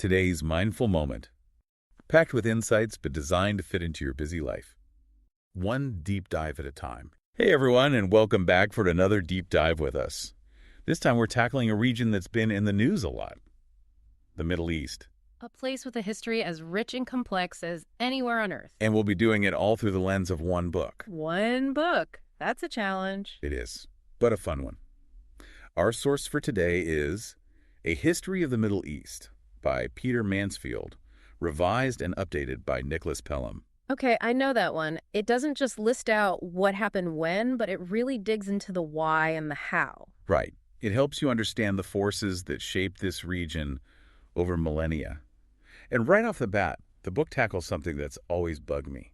Today's mindful moment, packed with insights but designed to fit into your busy life. One deep dive at a time. Hey everyone, and welcome back for another deep dive with us. This time we're tackling a region that's been in the news a lot, the Middle East. A place with a history as rich and complex as anywhere on Earth. And we'll be doing it all through the lens of one book. One book. That's a challenge. It is, but a fun one. Our source for today is A History of the Middle East by Peter Mansfield, revised and updated by Nicholas Pelham. Okay, I know that one. It doesn't just list out what happened when, but it really digs into the why and the how. Right. It helps you understand the forces that shaped this region over millennia. And right off the bat, the book tackles something that's always bugged me,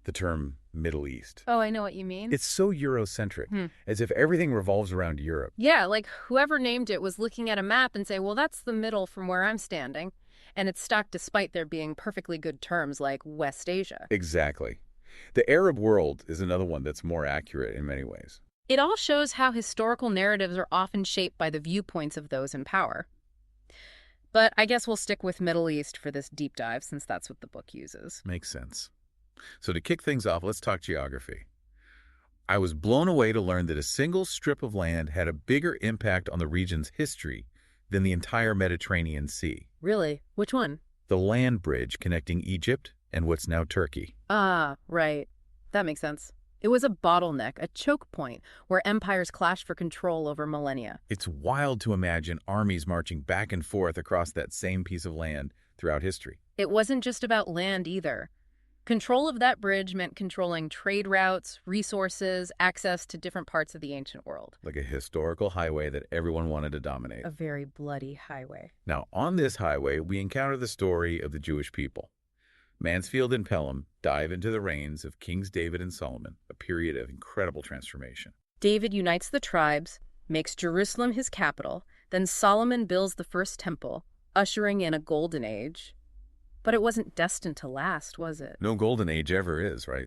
the term Middle East. Oh, I know what you mean. It's so Eurocentric, as if everything revolves around Europe. Yeah, like whoever named it was looking at a map and say, well, that's the middle from where I'm standing. And it's stuck despite there being perfectly good terms like West Asia. Exactly. The Arab world is another one that's more accurate in many ways. It all shows how historical narratives are often shaped by the viewpoints of those in power. But I guess we'll stick with Middle East for this deep dive since that's what the book uses. Makes sense. So to kick things off, let's talk geography. I was blown away to learn that a single strip of land had a bigger impact on the region's history than the entire Mediterranean Sea. Really? Which one? The land bridge connecting Egypt and what's now Turkey. Ah, right. That makes sense. It was a bottleneck, a choke point, where empires clashed for control over millennia. It's wild to imagine armies marching back and forth across that same piece of land throughout history. It wasn't just about land either. Control of that bridge meant controlling trade routes, resources, access to different parts of the ancient world. Like a historical highway that everyone wanted to dominate. A very bloody highway. Now, on this highway, we encounter the story of the Jewish people. Mansfield and Pelham dive into the reigns of Kings David and Solomon, a period of incredible transformation. David unites the tribes, makes Jerusalem his capital, then Solomon builds the first temple, ushering in a golden age. But it wasn't destined to last, was it? No golden age ever is, right?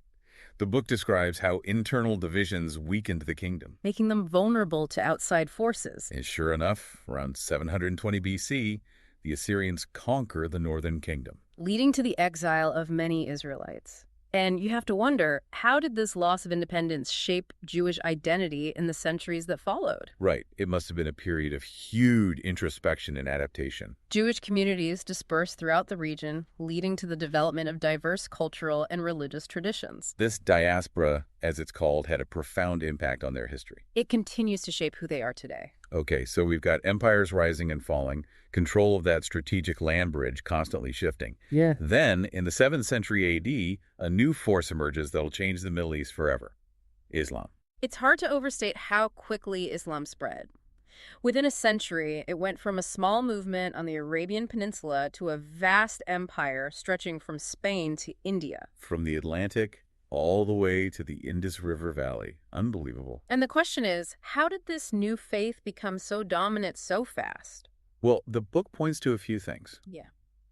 The book describes how internal divisions weakened the kingdom. Making them vulnerable to outside forces. And sure enough, around 720 BC, the Assyrians conquer the northern kingdom, leading to the exile of many Israelites. And you have to wonder, how did this loss of independence shape Jewish identity in the centuries that followed? Right. It must have been a period of huge introspection and adaptation. Jewish communities dispersed throughout the region, leading to the development of diverse cultural and religious traditions. This diaspora, as it's called, had a profound impact on their history. It continues to shape who they are today. Okay, so we've got empires rising and falling, control of that strategic land bridge constantly shifting. Yeah. Then, in the 7th century AD, a new force emerges that'll change the Middle East forever: Islam. It's hard to overstate how quickly Islam spread. Within a century, it went from a small movement on the Arabian Peninsula to a vast empire stretching from Spain to India. From the Atlantic all the way to the Indus River Valley. Unbelievable. And the question is, how did this new faith become so dominant so fast? Well, the book points to a few things. Yeah.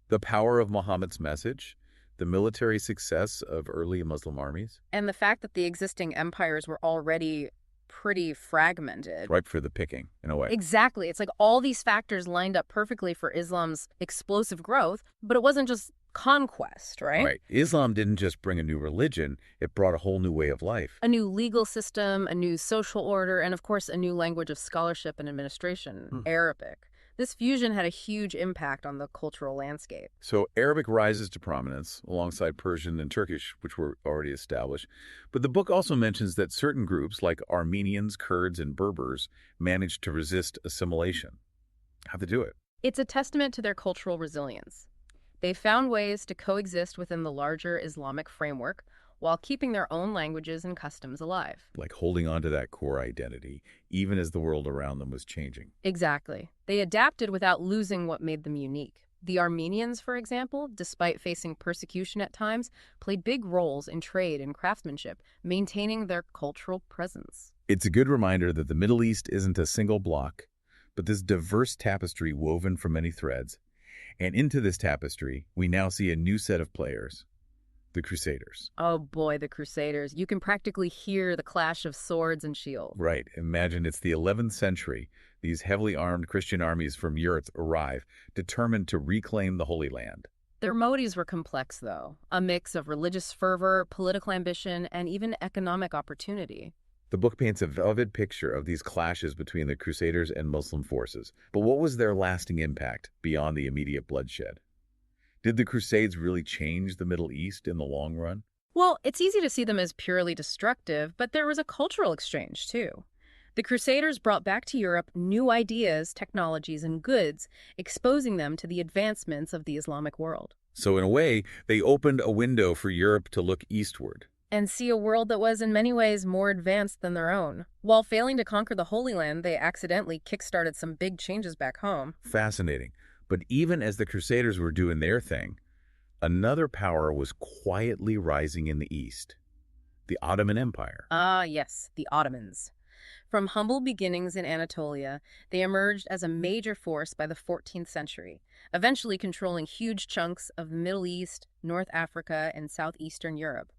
The power of Muhammad's message, the military success of early Muslim armies. And the fact that the existing empires were already pretty fragmented. Ripe for the picking, in a way. Exactly. It's like all these factors lined up perfectly for Islam's explosive growth, but it wasn't just conquest, right? Right. Islam didn't just bring a new religion, it brought a whole new way of life. A new legal system, a new social order, and of course a new language of scholarship and administration, Arabic. This fusion had a huge impact on the cultural landscape. So Arabic rises to prominence alongside Persian and Turkish, which were already established. But the book also mentions that certain groups like Armenians, Kurds, and Berbers managed to resist assimilation. How'd they do it? It's a testament to their cultural resilience. They found ways to coexist within the larger Islamic framework while keeping their own languages and customs alive. Like holding on to that core identity, even as the world around them was changing. Exactly. They adapted without losing what made them unique. The Armenians, for example, despite facing persecution at times, played big roles in trade and craftsmanship, maintaining their cultural presence. It's a good reminder that the Middle East isn't a single block, but this diverse tapestry woven from many threads. And into this tapestry, we now see a new set of players. The Crusaders. Oh boy, the Crusaders. You can practically hear the clash of swords and shields. Right. Imagine it's the 11th century. These heavily armed Christian armies from Europe arrive, determined to reclaim the Holy Land. Their motives were complex, though, a mix of religious fervor, political ambition, and even economic opportunity. The book paints a vivid picture of these clashes between the Crusaders and Muslim forces. But what was their lasting impact beyond the immediate bloodshed? Did the Crusades really change the Middle East in the long run? Well, it's easy to see them as purely destructive, but there was a cultural exchange, too. The Crusaders brought back to Europe new ideas, technologies, and goods, exposing them to the advancements of the Islamic world. So in a way, they opened a window for Europe to look eastward. And see a world that was in many ways more advanced than their own. While failing to conquer the Holy Land, they accidentally kickstarted some big changes back home. Fascinating. But even as the Crusaders were doing their thing, another power was quietly rising in the East. The Ottoman Empire. Ah, yes, the Ottomans. From humble beginnings in Anatolia, they emerged as a major force by the 14th century, eventually controlling huge chunks of the Middle East, North Africa, and southeastern Europe.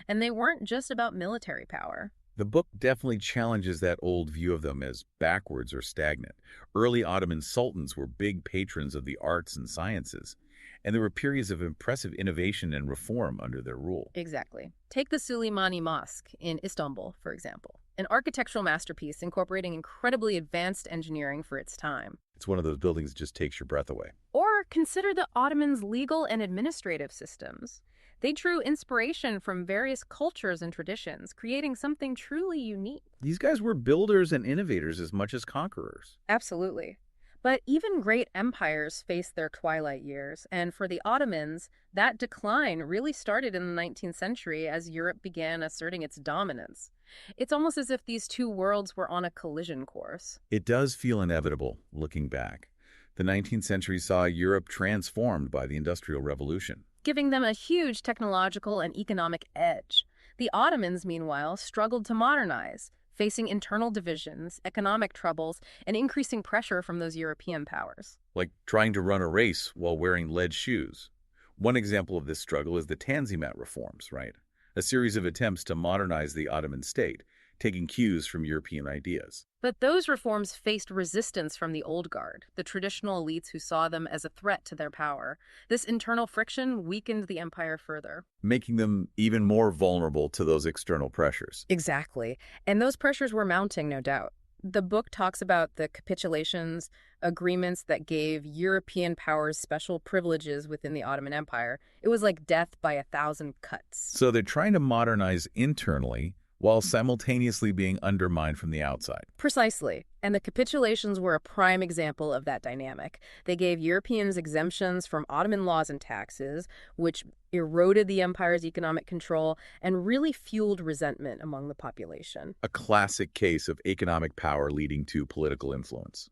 And they weren't just about military power. The book definitely challenges that old view of them as backwards or stagnant. Early Ottoman sultans were big patrons of the arts and sciences, and there were periods of impressive innovation and reform under their rule. Exactly. Take the Süleymani Mosque in Istanbul, for example, an architectural masterpiece incorporating incredibly advanced engineering for its time. It's one of those buildings that just takes your breath away. Or consider the Ottomans' legal and administrative systems. They drew inspiration from various cultures and traditions, creating something truly unique. These guys were builders and innovators as much as conquerors. Absolutely. But even great empires faced their twilight years, and for the Ottomans, that decline really started in the 19th century as Europe began asserting its dominance. It's almost as if these two worlds were on a collision course. It does feel inevitable, looking back. The 19th century saw Europe transformed by the Industrial Revolution, giving them a huge technological and economic edge. The Ottomans, meanwhile, struggled to modernize, facing internal divisions, economic troubles, and increasing pressure from those European powers. like trying to run a race while wearing lead shoes. One example of this struggle is the Tanzimat reforms, right? A series of attempts to modernize the Ottoman state, taking cues from European ideas. But those reforms faced resistance from the old guard, the traditional elites who saw them as a threat to their power. This internal friction weakened the empire further. Making them even more vulnerable to those external pressures. Exactly. And those pressures were mounting, no doubt. The book talks about the capitulations, agreements that gave European powers special privileges within the Ottoman Empire. It was like death by 1,000 cuts. So they're trying to modernize internally while simultaneously being undermined from the outside. Precisely. And the capitulations were a prime example of that dynamic. They gave Europeans exemptions from Ottoman laws and taxes, which eroded the empire's economic control and really fueled resentment among the population. A classic case of economic power leading to political influence.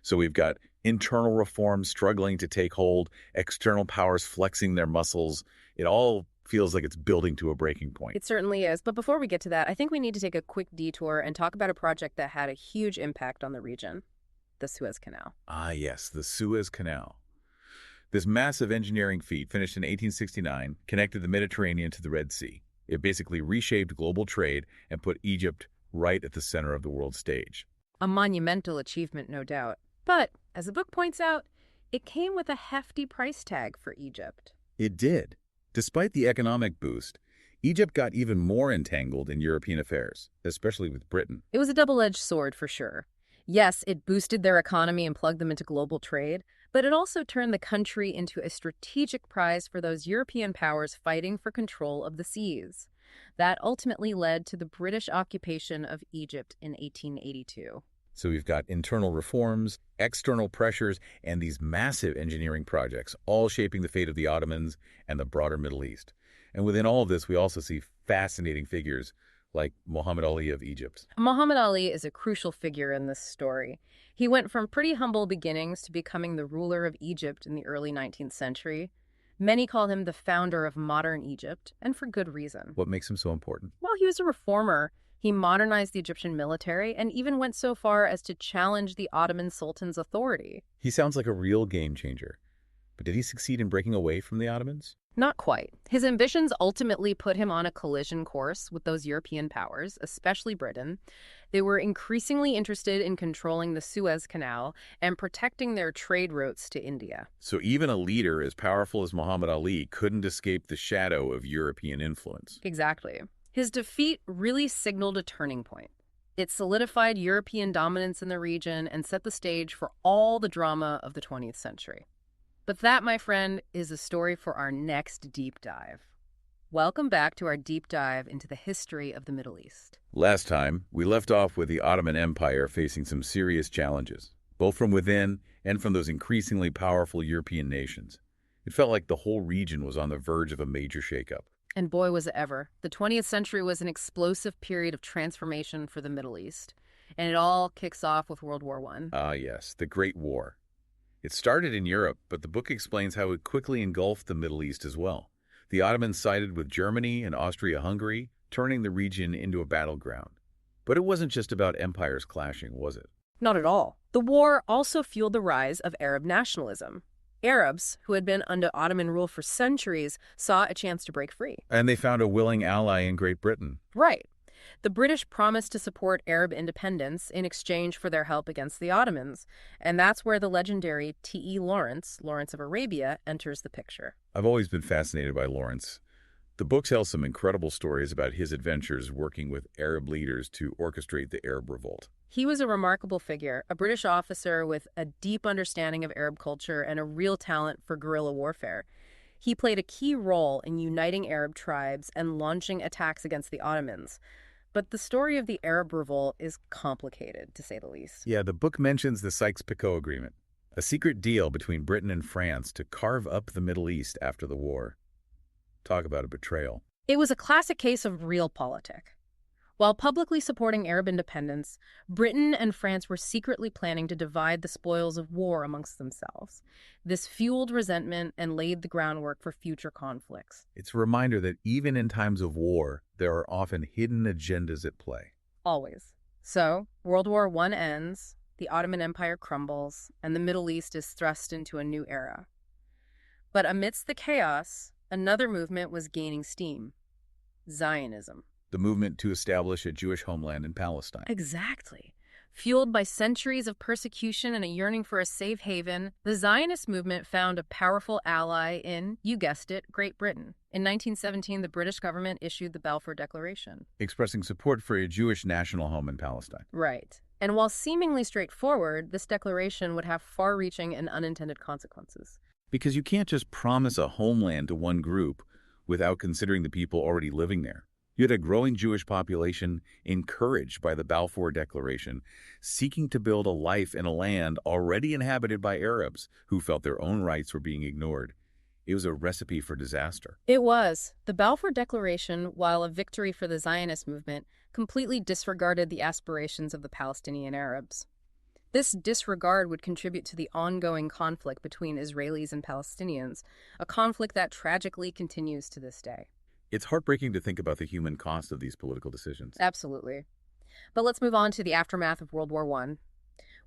So we've got internal reforms struggling to take hold, external powers flexing their muscles. It all feels like it's building to a breaking point. It certainly is. But before we get to that, I think we need to take a quick detour and talk about a project that had a huge impact on the region, the Suez Canal. Ah, yes, the Suez Canal. This massive engineering feat, finished in 1869, connected the Mediterranean to the Red Sea. It basically reshaped global trade and put Egypt right at the center of the world stage. A monumental achievement, no doubt. But, as the book points out, it came with a hefty price tag for Egypt. It did. Despite the economic boost, Egypt got even more entangled in European affairs, especially with Britain. It was a double-edged sword, for sure. Yes, it boosted their economy and plugged them into global trade, but it also turned the country into a strategic prize for those European powers fighting for control of the seas. That ultimately led to the British occupation of Egypt in 1882. So we've got internal reforms, external pressures, and these massive engineering projects, all shaping the fate of the Ottomans and the broader Middle East. And within all of this, we also see fascinating figures like Muhammad Ali of Egypt. Muhammad Ali is a crucial figure in this story. He went from pretty humble beginnings to becoming the ruler of Egypt in the early 19th century. Many call him the founder of modern Egypt, and for good reason. What makes him so important? Well, he was a reformer. He modernized the Egyptian military and even went so far as to challenge the Ottoman Sultan's authority. He sounds like a real game changer. But did he succeed in breaking away from the Ottomans? Not quite. His ambitions ultimately put him on a collision course with those European powers, especially Britain. They were increasingly interested in controlling the Suez Canal and protecting their trade routes to India. So even a leader as powerful as Muhammad Ali couldn't escape the shadow of European influence. Exactly. His defeat really signaled a turning point. It solidified European dominance in the region and set the stage for all the drama of the 20th century. But that, my friend, is a story for our next deep dive. Welcome back to our deep dive into the history of the Middle East. Last time, we left off with the Ottoman Empire facing some serious challenges, both from within and from those increasingly powerful European nations. It felt like the whole region was on the verge of a major shakeup. And boy, was it ever. The 20th century was an explosive period of transformation for the Middle East. And it all kicks off with World War I. Ah, yes, the Great War. It started in Europe, but the book explains how it quickly engulfed the Middle East as well. The Ottomans sided with Germany and Austria-Hungary, turning the region into a battleground. But it wasn't just about empires clashing, was it? Not at all. The war also fueled the rise of Arab nationalism. Arabs, who had been under Ottoman rule for centuries, saw a chance to break free. And they found a willing ally in Great Britain. Right. The British promised to support Arab independence in exchange for their help against the Ottomans, and that's where the legendary T.E. Lawrence, Lawrence of Arabia, enters the picture. I've always been fascinated by Lawrence. The book tells some incredible stories about his adventures working with Arab leaders to orchestrate the Arab revolt. He was a remarkable figure, a British officer with a deep understanding of Arab culture and a real talent for guerrilla warfare. He played a key role in uniting Arab tribes and launching attacks against the Ottomans. But the story of the Arab revolt is complicated, to say the least. Yeah, the book mentions the Sykes-Picot Agreement, a secret deal between Britain and France to carve up the Middle East after the war. Talk about a betrayal. It was a classic case of realpolitik. While publicly supporting Arab independence, Britain and France were secretly planning to divide the spoils of war amongst themselves. This fueled resentment and laid the groundwork for future conflicts. It's a reminder that even in times of war, there are often hidden agendas at play. Always. So, World War I ends, the Ottoman Empire crumbles, and the Middle East is thrust into a new era. But amidst the chaos, another movement was gaining steam: Zionism. The movement to establish a Jewish homeland in Palestine. Exactly. Fueled by centuries of persecution and a yearning for a safe haven, the Zionist movement found a powerful ally in, you guessed it, Great Britain. In 1917, the British government issued the Balfour Declaration. Expressing support for a Jewish national home in Palestine. Right. And while seemingly straightforward, this declaration would have far-reaching and unintended consequences. Because you can't just promise a homeland to one group without considering the people already living there. You had a growing Jewish population encouraged by the Balfour Declaration, seeking to build a life in a land already inhabited by Arabs who felt their own rights were being ignored. It was a recipe for disaster. It was. The Balfour Declaration, while a victory for the Zionist movement, completely disregarded the aspirations of the Palestinian Arabs. This disregard would contribute to the ongoing conflict between Israelis and Palestinians, a conflict that tragically continues to this day. It's heartbreaking to think about the human cost of these political decisions. Absolutely. But let's move on to the aftermath of World War I.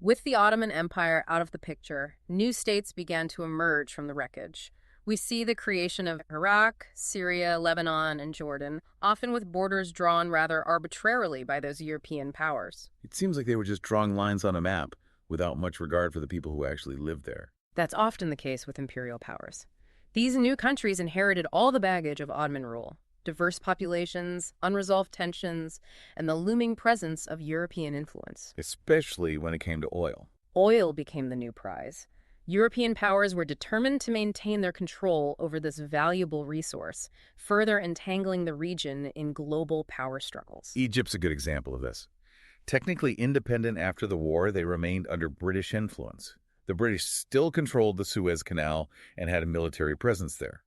With the Ottoman Empire out of the picture, new states began to emerge from the wreckage. We see the creation of Iraq, Syria, Lebanon, and Jordan, often with borders drawn rather arbitrarily by those European powers. It seems like they were just drawing lines on a map without much regard for the people who actually lived there. That's often the case with imperial powers. These new countries inherited all the baggage of Ottoman rule: diverse populations, unresolved tensions, and the looming presence of European influence. Especially when it came to oil. Oil became the new prize. European powers were determined to maintain their control over this valuable resource, further entangling the region in global power struggles. Egypt's a good example of this. Technically independent after the war, they remained under British influence. The British still controlled the Suez Canal and had a military presence there.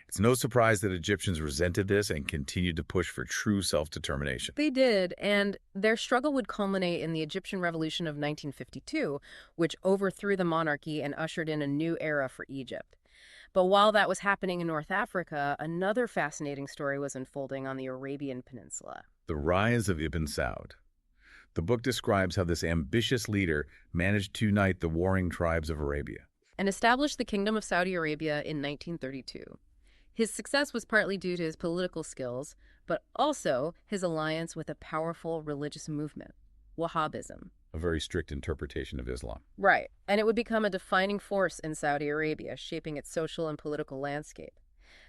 It's no surprise that Egyptians resented this and continued to push for true self-determination. They did, and their struggle would culminate in the Egyptian Revolution of 1952, which overthrew the monarchy and ushered in a new era for Egypt. But while that was happening in North Africa, another fascinating story was unfolding on the Arabian Peninsula. The rise of Ibn Saud. The book describes how this ambitious leader managed to unite the warring tribes of Arabia And established the Kingdom of Saudi Arabia in 1932. His success was partly due to his political skills, but also his alliance with a powerful religious movement, Wahhabism. A very strict interpretation of Islam. Right, and it would become a defining force in Saudi Arabia, shaping its social and political landscape.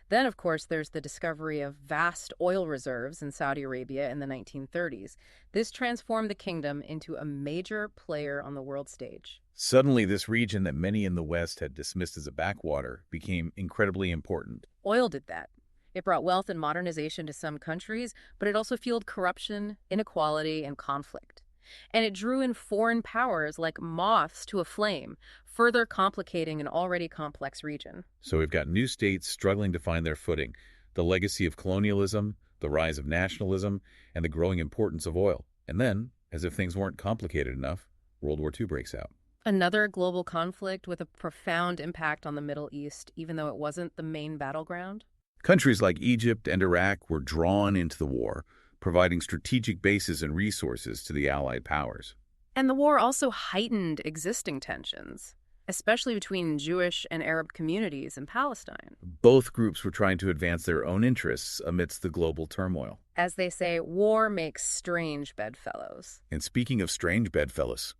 Then, of course, there's the discovery of vast oil reserves in Saudi Arabia in the 1930s. This transformed the kingdom into a major player on the world stage. Suddenly, this region that many in the West had dismissed as a backwater became incredibly important. Oil did that. It brought wealth and modernization to some countries, but it also fueled corruption, inequality, and conflict. And it drew in foreign powers like moths to a flame, further complicating an already complex region. So we've got new states struggling to find their footing, the legacy of colonialism, the rise of nationalism, and the growing importance of oil. And then, as if things weren't complicated enough, World War II breaks out. Another global conflict with a profound impact on the Middle East, even though it wasn't the main battleground. Countries like Egypt and Iraq were drawn into the war, providing strategic bases and resources to the Allied powers. And the war also heightened existing tensions, especially between Jewish and Arab communities in Palestine. Both groups were trying to advance their own interests amidst the global turmoil. As they say, war makes strange bedfellows. And speaking of strange bedfellows,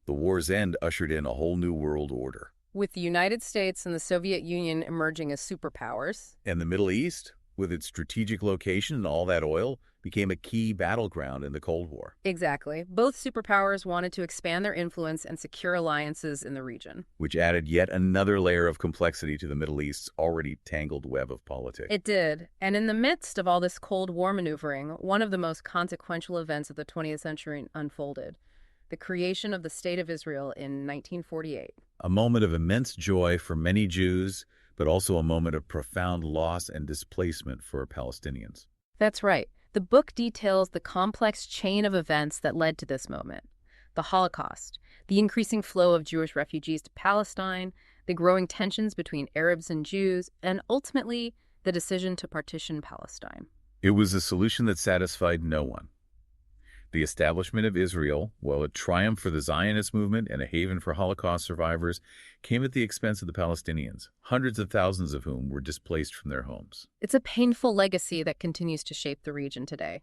the war's end ushered in a whole new world order. With the United States and the Soviet Union emerging as superpowers. And the Middle East, with its strategic location and all that oil, became a key battleground in the Cold War. Exactly. Both superpowers wanted to expand their influence and secure alliances in the region. Which added yet another layer of complexity to the Middle East's already tangled web of politics. It did. And in the midst of all this Cold War maneuvering, one of the most consequential events of the 20th century unfolded: the creation of the State of Israel in 1948. A moment of immense joy for many Jews, but also a moment of profound loss and displacement for Palestinians. That's right. The book details the complex chain of events that led to this moment: the Holocaust, the increasing flow of Jewish refugees to Palestine, the growing tensions between Arabs and Jews, and ultimately, the decision to partition Palestine. It was a solution that satisfied no one. The establishment of Israel, while a triumph for the Zionist movement and a haven for Holocaust survivors, came at the expense of the Palestinians, hundreds of thousands of whom were displaced from their homes. It's a painful legacy that continues to shape the region today.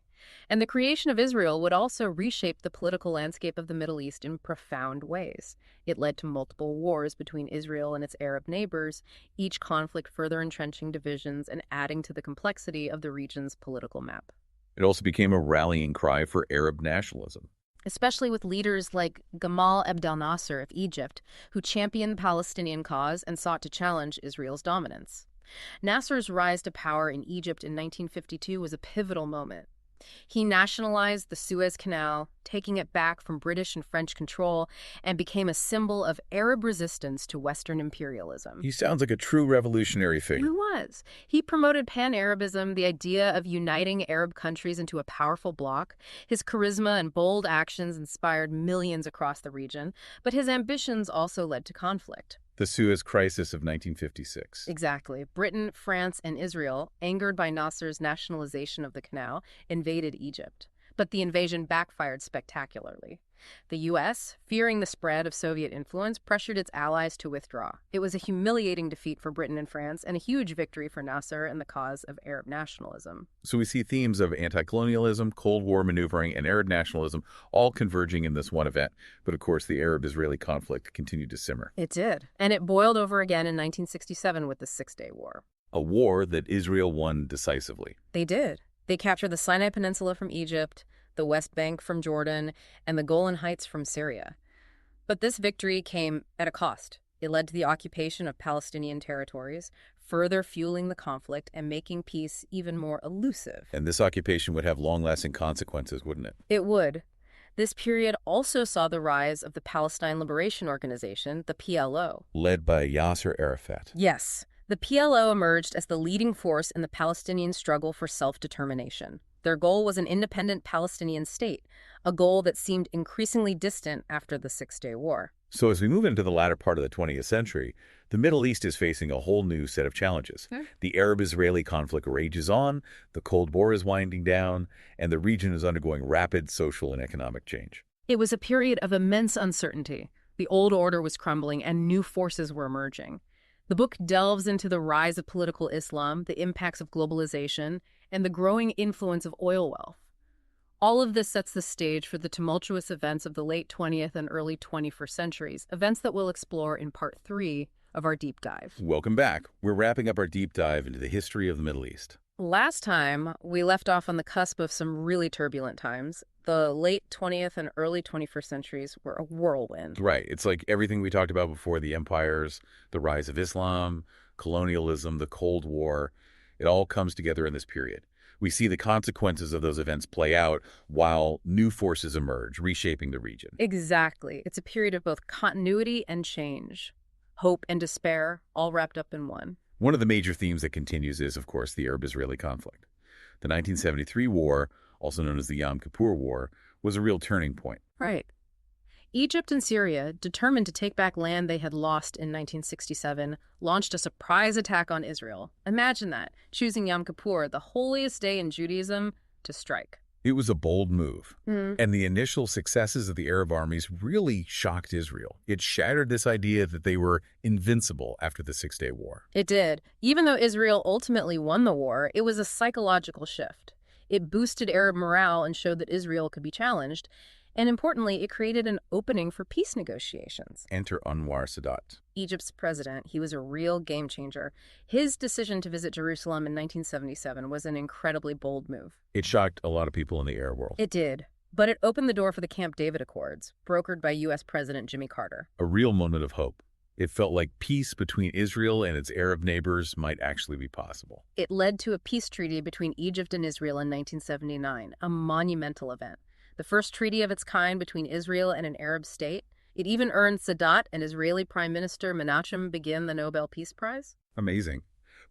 And the creation of Israel would also reshape the political landscape of the Middle East in profound ways. It led to multiple wars between Israel and its Arab neighbors, each conflict further entrenching divisions and adding to the complexity of the region's political map. It also became a rallying cry for Arab nationalism, especially with leaders like Gamal Abdel Nasser of Egypt, who championed the Palestinian cause and sought to challenge Israel's dominance. Nasser's rise to power in Egypt in 1952 was a pivotal moment. He nationalized the Suez Canal, taking it back from British and French control, and became a symbol of Arab resistance to Western imperialism. He sounds like a true revolutionary figure. He was. He promoted pan-Arabism, the idea of uniting Arab countries into a powerful bloc. His charisma and bold actions inspired millions across the region, but his ambitions also led to conflict. The Suez Crisis of 1956. Exactly. Britain, France, and Israel, angered by Nasser's nationalization of the canal, invaded Egypt. But the invasion backfired spectacularly. The U.S., fearing the spread of Soviet influence, pressured its allies to withdraw. It was a humiliating defeat for Britain and France, and a huge victory for Nasser and the cause of Arab nationalism. So we see themes of anti-colonialism, Cold War maneuvering, and Arab nationalism all converging in this one event. But of course, the Arab-Israeli conflict continued to simmer. It did. And it boiled over again in 1967 with the Six-Day War. A war that Israel won decisively. They did. They captured the Sinai Peninsula from Egypt, the West Bank from Jordan, and the Golan Heights from Syria. But this victory came at a cost. It led to the occupation of Palestinian territories, further fueling the conflict and making peace even more elusive. And this occupation would have long-lasting consequences, wouldn't it? It would. This period also saw the rise of the Palestine Liberation Organization, the PLO. Led by Yasser Arafat. Yes. The PLO emerged as the leading force in the Palestinian struggle for self-determination. Their goal was an independent Palestinian state, a goal that seemed increasingly distant after the Six-Day War. So as we move into the latter part of the 20th century, the Middle East is facing a whole new set of challenges. The Arab-Israeli conflict rages on, the Cold War is winding down, and the region is undergoing rapid social and economic change. It was a period of immense uncertainty. The old order was crumbling and new forces were emerging. The book delves into the rise of political Islam, the impacts of globalization, and the growing influence of oil wealth. All of this sets the stage for the tumultuous events of the late 20th and early 21st centuries, events that we'll explore in part 3 of our deep dive. Welcome back. We're wrapping up our deep dive into the history of the Middle East. Last time, we left off on the cusp of some really turbulent times. The late 20th and early 21st centuries were a whirlwind. Right. It's like everything we talked about before, the empires, the rise of Islam, colonialism, the Cold War. It all comes together in this period. We see the consequences of those events play out while new forces emerge, reshaping the region. Exactly. It's a period of both continuity and change. Hope and despair, all wrapped up in one. One of the major themes that continues is, of course, the Arab-Israeli conflict. The 1973 war, also known as the Yom Kippur War, was a real turning point. Right. Egypt and Syria, determined to take back land they had lost in 1967, launched a surprise attack on Israel. Imagine that, choosing Yom Kippur, the holiest day in Judaism, to strike. It was a bold move, and the initial successes of the Arab armies really shocked Israel. It shattered this idea that they were invincible after the Six-Day War. It did. Even though Israel ultimately won the war, it was a psychological shift. It boosted Arab morale and showed that Israel could be challenged. And importantly, it created an opening for peace negotiations. Enter Anwar Sadat. Egypt's president, he was a real game changer. His decision to visit Jerusalem in 1977 was an incredibly bold move. It shocked a lot of people in the Arab world. It did. But it opened the door for the Camp David Accords, brokered by U.S. President Jimmy Carter. A real moment of hope. It felt like peace between Israel and its Arab neighbors might actually be possible. It led to a peace treaty between Egypt and Israel in 1979, a monumental event. The first treaty of its kind between Israel and an Arab state. It even earned Sadat and Israeli Prime Minister Menachem Begin the Nobel Peace Prize. Amazing.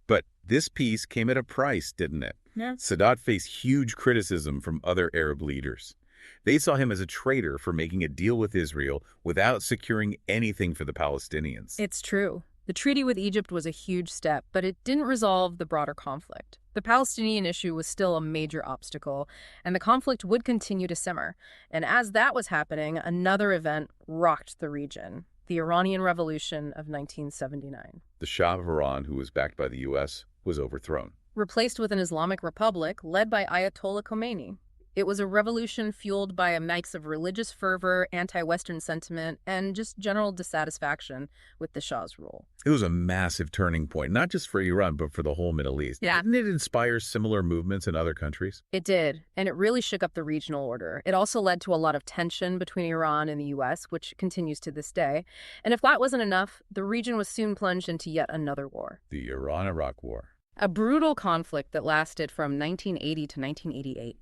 But this peace came at a price, didn't it? Yeah. Sadat faced huge criticism from other Arab leaders. They saw him as a traitor for making a deal with Israel without securing anything for the Palestinians. It's true. The treaty with Egypt was a huge step, but it didn't resolve the broader conflict. The Palestinian issue was still a major obstacle, and the conflict would continue to simmer. And as that was happening, another event rocked the region, the Iranian Revolution of 1979. The Shah of Iran, who was backed by the U.S., was overthrown. Replaced with an Islamic republic led by Ayatollah Khomeini. It was a revolution fueled by a mix of religious fervor, anti-Western sentiment, and just general dissatisfaction with the Shah's rule. It was a massive turning point, not just for Iran, but for the whole Middle East. Yeah. Didn't it inspire similar movements in other countries? It did, and it really shook up the regional order. It also led to a lot of tension between Iran and the U.S., which continues to this day. And if that wasn't enough, the region was soon plunged into yet another war. The Iran-Iraq War. A brutal conflict that lasted from 1980 to 1988.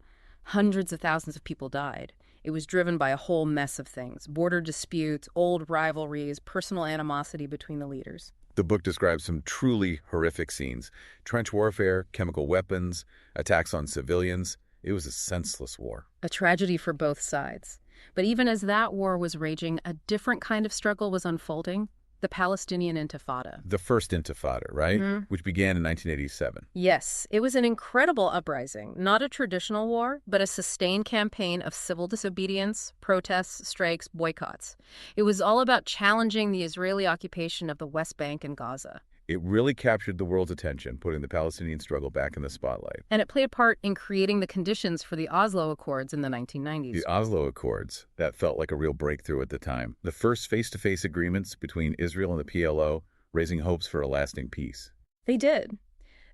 Hundreds of thousands of people died. It was driven by a whole mess of things: border disputes, old rivalries, personal animosity between the leaders. The book describes some truly horrific scenes. Trench warfare, chemical weapons, attacks on civilians. It was a senseless war. A tragedy for both sides. But even as that war was raging, a different kind of struggle was unfolding. The Palestinian Intifada. The first Intifada, right? Which began in 1987. Yes, it was an incredible uprising. Not a traditional war, but a sustained campaign of civil disobedience, protests, strikes, boycotts. It was all about challenging the Israeli occupation of the West Bank and Gaza. It really captured the world's attention, putting the Palestinian struggle back in the spotlight. And it played a part in creating the conditions for the Oslo Accords in the 1990s. The Oslo Accords, that felt like a real breakthrough at the time. The first face-to-face agreements between Israel and the PLO, raising hopes for a lasting peace. They did.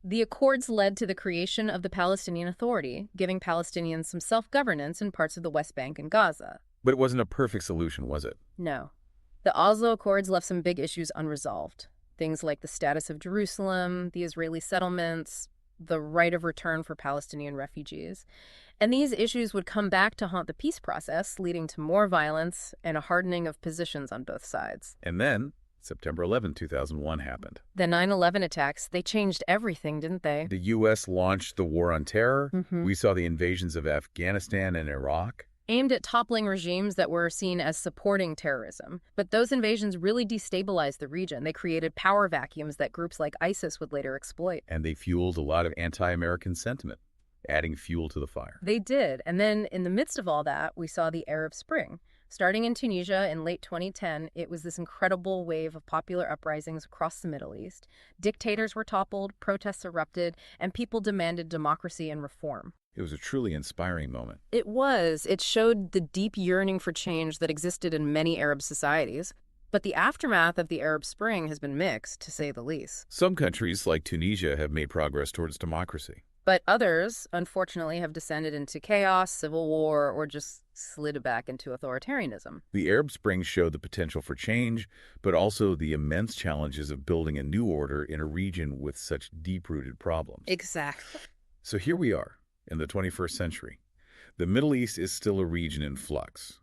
The Accords led to the creation of the Palestinian Authority, giving Palestinians some self-governance in parts of the West Bank and Gaza. But it wasn't a perfect solution, was it? No. The Oslo Accords left some big issues unresolved. Things like the status of Jerusalem, the Israeli settlements, the right of return for Palestinian refugees. And these issues would come back to haunt the peace process, leading to more violence and a hardening of positions on both sides. And then, September 11, 2001 happened. The 9/11 attacks, they changed everything, didn't they? The U.S. launched the War on Terror. We saw the invasions of Afghanistan and Iraq. Aimed at toppling regimes that were seen as supporting terrorism. But those invasions really destabilized the region. They created power vacuums that groups like ISIS would later exploit. And they fueled a lot of anti-American sentiment, adding fuel to the fire. They did. And then in the midst of all that, we saw the Arab Spring. Starting in Tunisia in late 2010, it was this incredible wave of popular uprisings across the Middle East. Dictators were toppled, protests erupted, and people demanded democracy and reform. It was a truly inspiring moment. It was. It showed the deep yearning for change that existed in many Arab societies. But the aftermath of the Arab Spring has been mixed, to say the least. Some countries, like Tunisia, have made progress towards democracy. But others, unfortunately, have descended into chaos, civil war, or just slid back into authoritarianism. The Arab Spring showed the potential for change, but also the immense challenges of building a new order in a region with such deep-rooted problems. Exactly. So here we are, in the 21st century. The Middle East is still a region in flux.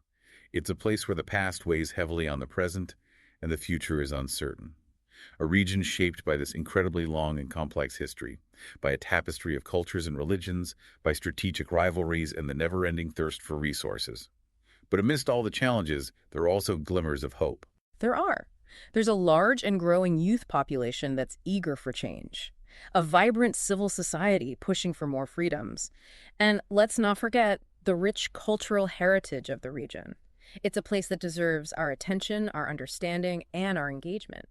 It's a place where the past weighs heavily on the present, and the future is uncertain. A region shaped by this incredibly long and complex history, by a tapestry of cultures and religions, by strategic rivalries and the never-ending thirst for resources. But amidst all the challenges, there are also glimmers of hope. There are. There's a large and growing youth population that's eager for change. A vibrant civil society pushing for more freedoms. And let's not forget the rich cultural heritage of the region. It's a place that deserves our attention, our understanding, and our engagement.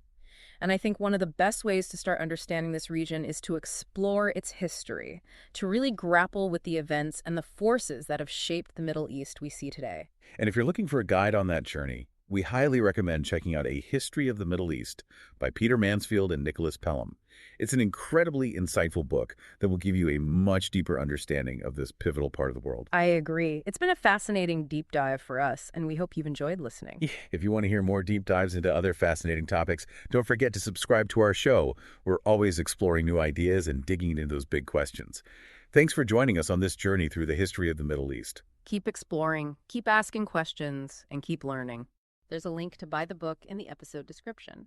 And I think one of the best ways to start understanding this region is to explore its history, to really grapple with the events and the forces that have shaped the Middle East we see today. And if you're looking for a guide on that journey, we highly recommend checking out A History of the Middle East by Peter Mansfield and Nicholas Pelham. It's an incredibly insightful book that will give you a much deeper understanding of this pivotal part of the world. I agree. It's been a fascinating deep dive for us, and we hope you've enjoyed listening. If you want to hear more deep dives into other fascinating topics, don't forget to subscribe to our show. We're always exploring new ideas and digging into those big questions. Thanks for joining us on this journey through the history of the Middle East. Keep exploring, keep asking questions, and keep learning. There's a link to buy the book in the episode description.